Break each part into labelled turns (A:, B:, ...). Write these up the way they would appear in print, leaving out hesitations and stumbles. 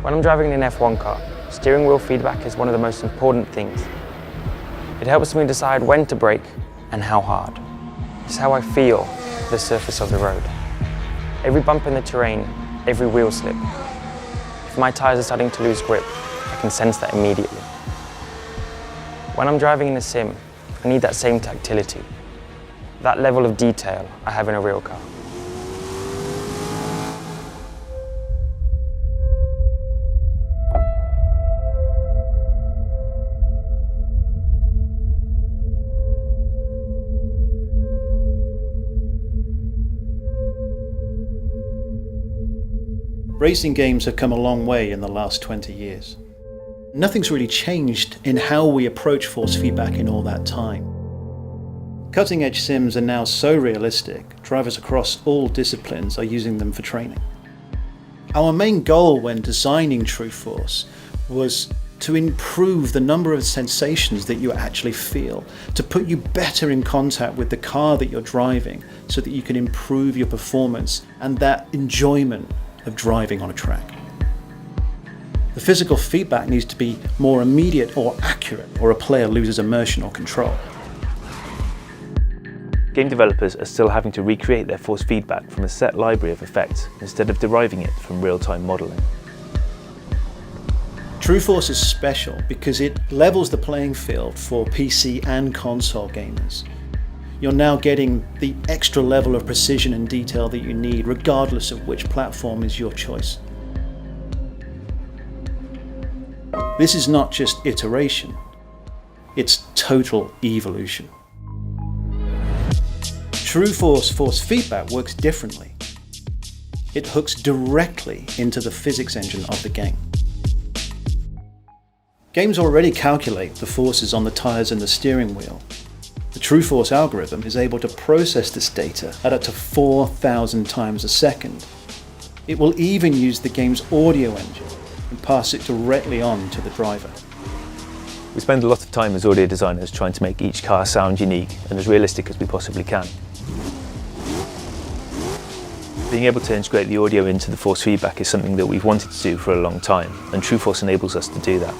A: When I'm driving an F1 car, steering wheel feedback is one of the most important things. It helps me decide when to brake and how hard. It's how I feel the surface of the road. Every bump in the terrain, every wheel slip. If my tyres are starting to lose grip, I can sense that immediately. When I'm driving in a sim, I need that same tactility, that level of detail I have in a real car.
B: Racing games have come a long way in the last 20 years. Nothing's really changed in how we approach force feedback in all that time. Cutting-edge sims are now so realistic, drivers across all disciplines are using them for training. Our main goal when designing Trueforce was to improve the number of sensations that you actually feel, to put you better in contact with the car that you're driving so that you can improve your performance and that enjoyment of driving on a track. The physical feedback needs to be more immediate or accurate, or a player loses immersion or control.
C: Game developers are still having to recreate their force feedback from a set library of effects instead of deriving it from real-time modelling.
B: Trueforce is special because it levels the playing field for PC and console gamers. You're now getting the extra level of precision and detail that you need, regardless of which platform is your choice. This is not just iteration, it's total evolution. Trueforce force feedback works differently. It hooks directly into the physics engine of the game. Games already calculate the forces on the tyres and the steering wheel. The Trueforce algorithm is able to process this data at up to 4,000 times a second. It will even use the game's audio engine and pass it directly on to the driver.
C: We spend a lot of time as audio designers trying to make each car sound unique and as realistic as we possibly can. Being able to integrate the audio into the force feedback is something that we've wanted to do for a long time, and Trueforce enables us to do that.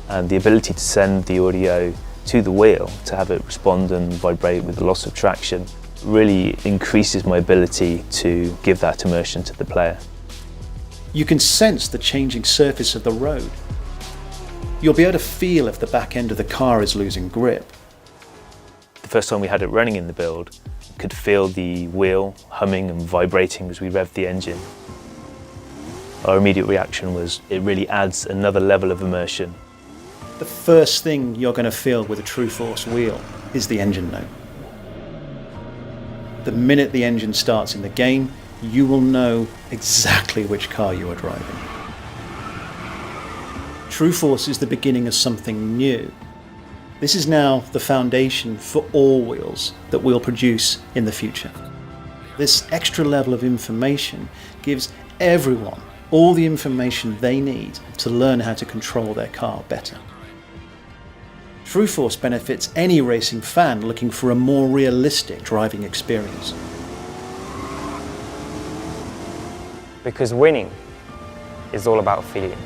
C: And the ability to send the audio to the wheel, to have it respond and vibrate with the loss of traction, really increases my ability to give that immersion to the player.
B: You can sense the changing surface of the road. You'll be able to feel if the back end of the car is losing grip.
C: The first time we had it running in the build, could feel the wheel humming and vibrating as we revved the engine. Our immediate reaction was it really adds another level of immersion.
B: The first thing you're going to feel with a Trueforce wheel is the engine note. The minute the engine starts in the game, you will know exactly which car you are driving. Trueforce is the beginning of something new. This is now the foundation for all wheels that we'll produce in the future. This extra level of information gives everyone all the information they need to learn how to control their car better. Trueforce benefits any racing fan looking for a more realistic driving experience.
A: Because winning is all about feeling.